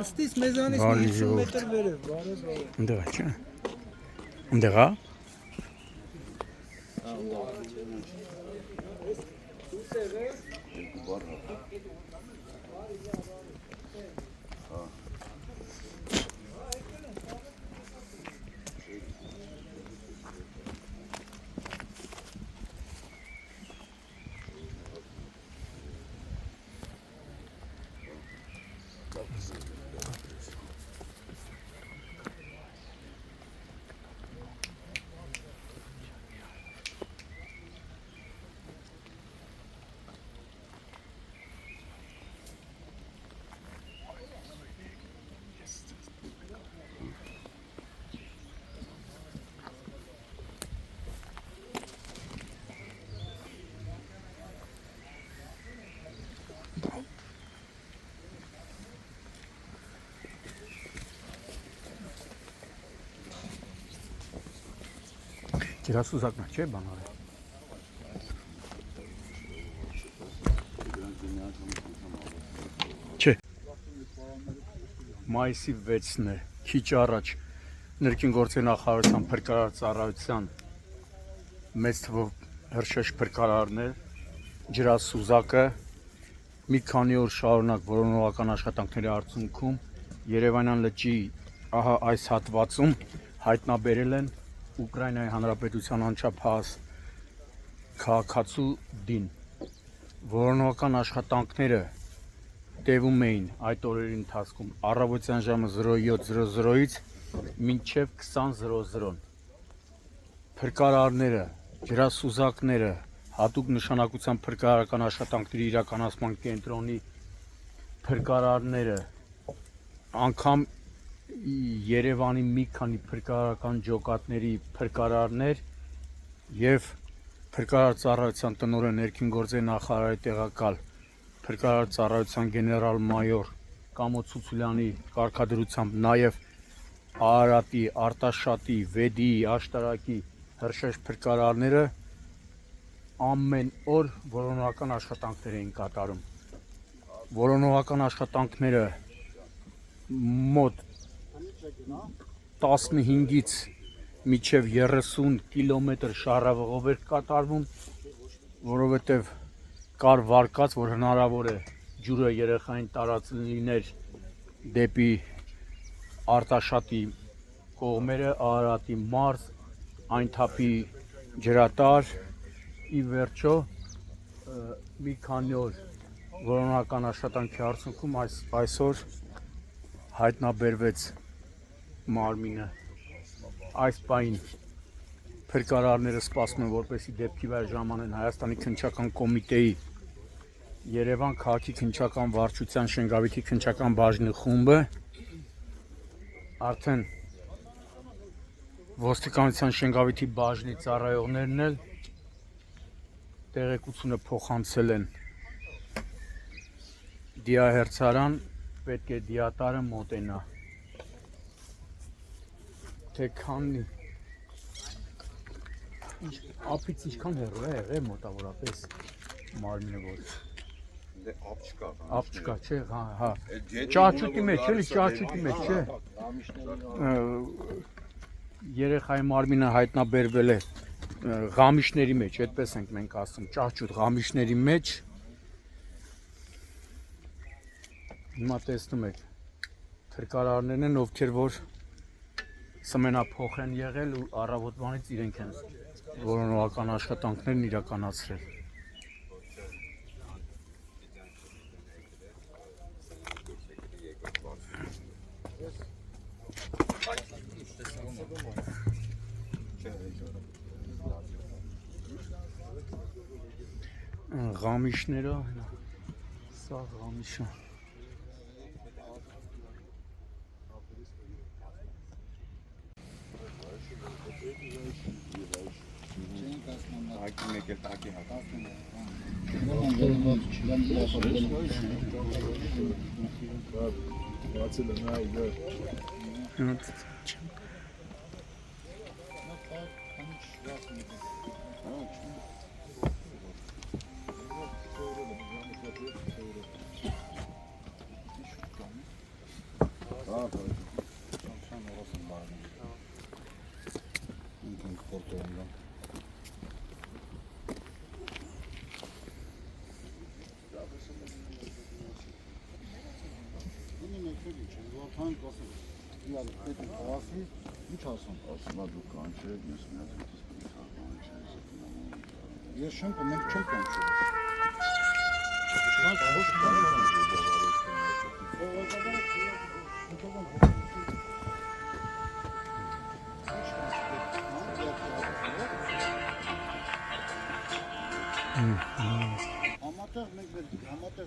Ըստիս մեզանից 50 մետր վերև, բարև։ Ընդեղ է, չէ։ Ընդեղ է։ Ջրասուզակն է, չէ՞ բանալը։ Չէ։ Մայիսի 6-ն է, քիչ առաջ ներքին գործերի նախարարության փրկարար ծառայության մեծ թվով հրշեջ փրկարարներ, ջրասուզակը մի քանի օր շարունակ որոնողական աշխատանքների արդյունքում Երևանյան լճի ահա այս հատվածում հայտնաբերել են Ուկրաինայի Հանրապետության անչափահաս քաղաքացու դին։ Որոնողական աշխատանքները տևում էին այդ օրերի ընթացքում առավոտյան ժամը 07:00-ից մինչև 20:00։ Փրկարարները, ջրասուզակները, հատուկ նշանակության փրկարարական աշխատանքների իրականացման կենտրոնի փրկարարները, անգամ Երևանի մի քանի փրկարարական ջոկատների փրկարարներ եւ փրկարար ծառայության տնօրեն ներքին գործերի նախարարի տեղակալ փրկարար ծառայության գեներալ-մայոր Կամո Ցուցուլյանի կարգադրությամբ նաեւ Արարատի, Արտաշատի, Վեդիի, Աշտարակի հրշեջ փրկարարները ամեն օր որոնողական աշխատանքներ էին կատարում։ Որոնողական աշխատանքները մոտ 15-ից մինչև 30 կիլոմետր շարավղով էր կատարվում, որովհետև կար վարկած, որ հնարավոր է ջուրը երեխային տարածել լիներ դեպի Արտաշատի կողմերը, Արարատի մարզ, այն թափի ջրատար, ի վերջո մի քանի օր որոնական աշխատանքի արդյունքում այսօր հայտնաբերվեց մարմինը։ Այս պահին փրկարարները սպասում են, որպեսզի դեպքի վայր ժամանեն Հայաստանի քննչական կոմիտեի Երևան քաղաքի քննչական վարչության Շենգավիթի քննչական բաժնի խումբը արդեն ոստիկանության Շենգավիթի բաժնի ծառայողներն էլ տեղեկությունը փոխանցել են դիահերձարան, պետք է դիատարը մոտենա։ Թե քանի ափից ինչքան հեռու է եղել մոտավորապես մարմինը որ դե ափ չկա, չէ, հա, ճաճուտի մեջ, էլի ճաճուտի մեջ, չէ։ Երեխայի մարմինը հայտնաբերվել է ղամիշների մեջ, այդպես ենք մենք ասում, ճաճուտ ղամիշների մեջ։ Հիմա տեսնում եք փրկարարներն են, ովքեր որ սմենափոխ են եղել ու առավոտվանից իրենք են որոնողական աշխատանքներն իրականացրել։ Ղամիշները, սա ղամիշը։ Ակի մեկ էլ տակի հատասն Sen orasın bari. İlkin portoğundan. Aslında dükkan şey etmiyorsun. Yaşam da ben çok konuşuyorum. Amatör ne verdik? Amatör.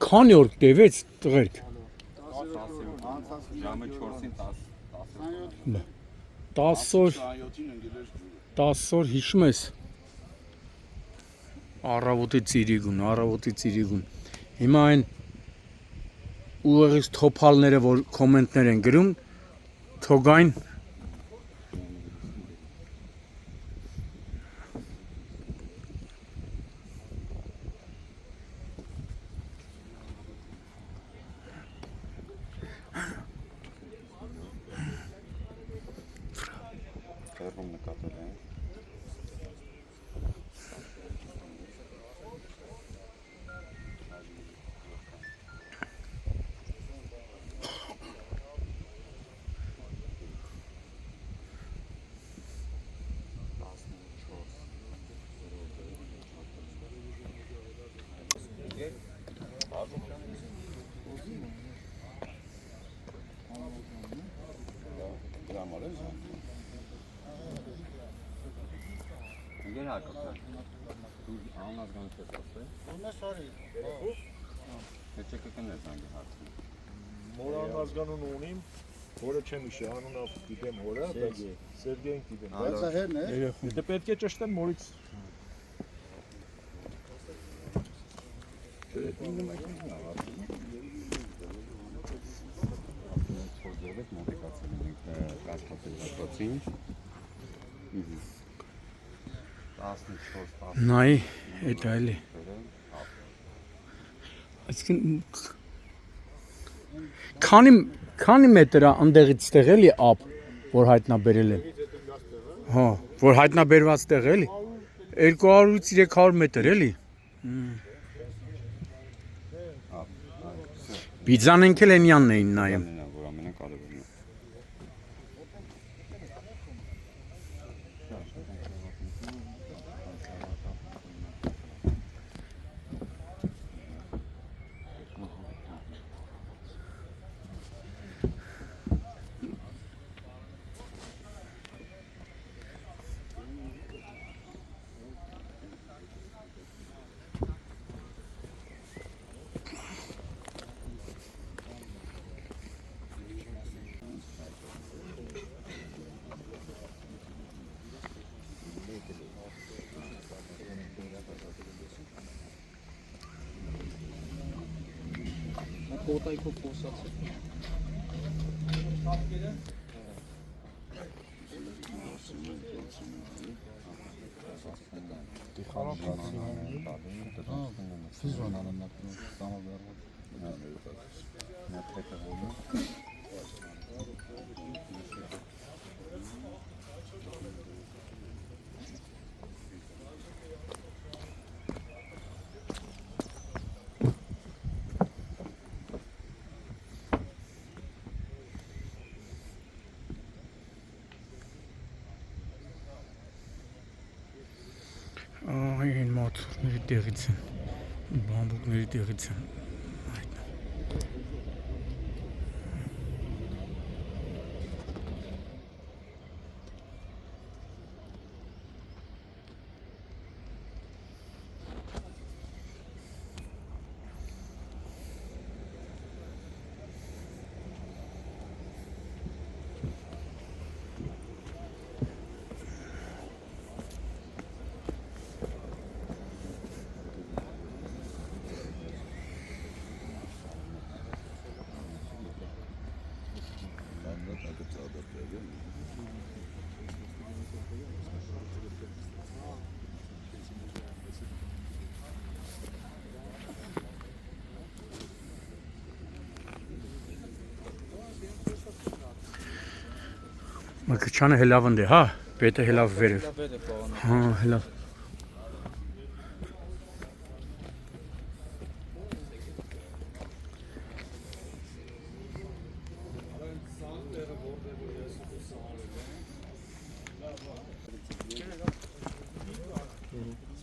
Քանի օր տևեց տղերք։ Ժամը 4-ին 10. 10 օր 10 օր հիշում ես։ Առավոտի ծիրիգուն։ Հիմա այն ուղեղից թոփալները, որ կոմենտներ են գրում, թողային Տեղում նկատել են։ Gel arkamdan. Dur, anlaz ganı tesası. Ona sorry. Ne çekirken ne zangi hatın? Մորան ազգանուն ունիմ, որը չեմ հիշի, անունը գիտեմ հորը, բայց Սերգեյին գիտեմ։ Բայց Հերն է։ Եթե պետք է ճշտեմ մորից Չորձորվեք մոտիկացել ենք կասկածել հատվածին։ 14-10 նայ այդ այլի։ Այսինքն քանի մետր է ընդեղից տեղ էլի ապ, որ հայտնաբերել են։ Հա, որ հայտնաբերված տեղ էլի։ 200-ից 300 մետր էլի։ Բիձանենք էլ ենյանն էին նայում։ որ ամենակարևորն է։ Այն մոթորների տեղից են, բամբուկների տեղից են։ Մկրչանը հելավ ընդ է, հա, պետը հելավ վերև։ Պետ է պողանը։ Հա, հելավ։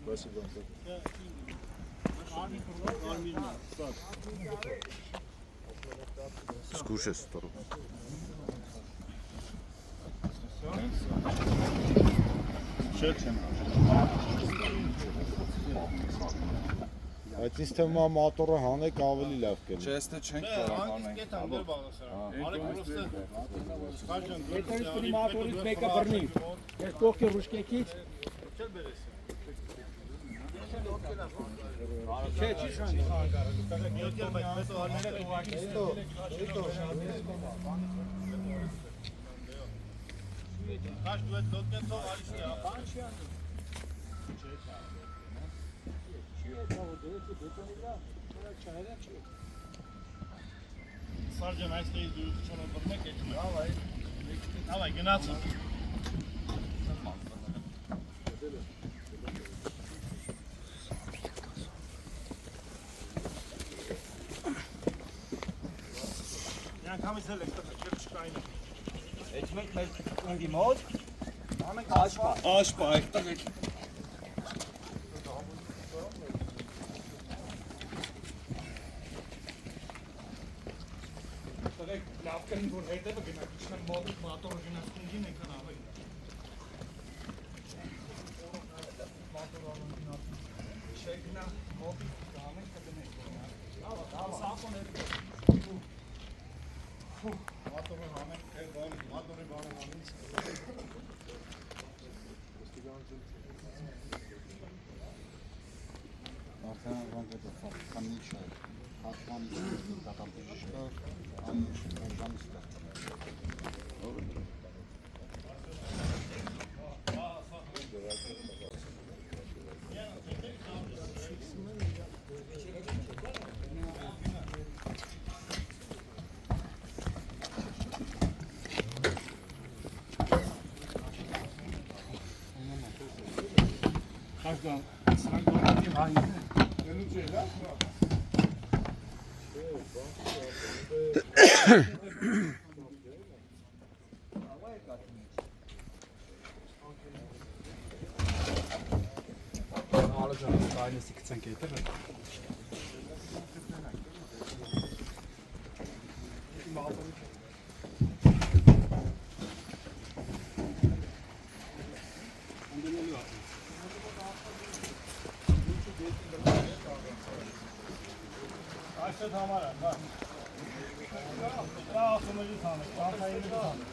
Спасибо. Скушай сторону. Այդ ինձ թվում է մատորը հանեք ավելի լավ կլինի։ Չեստը չենք կարող անենք։ Պետրի մատորից մեկը բռնի։ Ես կողքի ռուշկեքից։ Չէ, չի շանի։ Սարջան այստեղից դուրս բռնեք էջում։ Davay, գնացա։ Յանգամից էլ եք տղա, չկային։ Էջ մենք մեր ունգի մոտ անենք Աշպա եք տղա։ լավ կնի որ հետևը գնա, իջնան մոտիկ մատորը գնաց ունգին ենք ավելի։ Մատորը գնաց։ Շեգնա մոտիկ գանենք կգնենք։ Լավ, սապոն է։ Մատորը հանենք, մատորի բանը հանենք։ Արդեն ոնց է ֆանիչը, հատկանի դատապեշը, անջանիստը։ Այնսի գցենք հետևը։ Այստեղ համար է, հա։ Դա ասումելի թանեք, տանքայինի թանեք։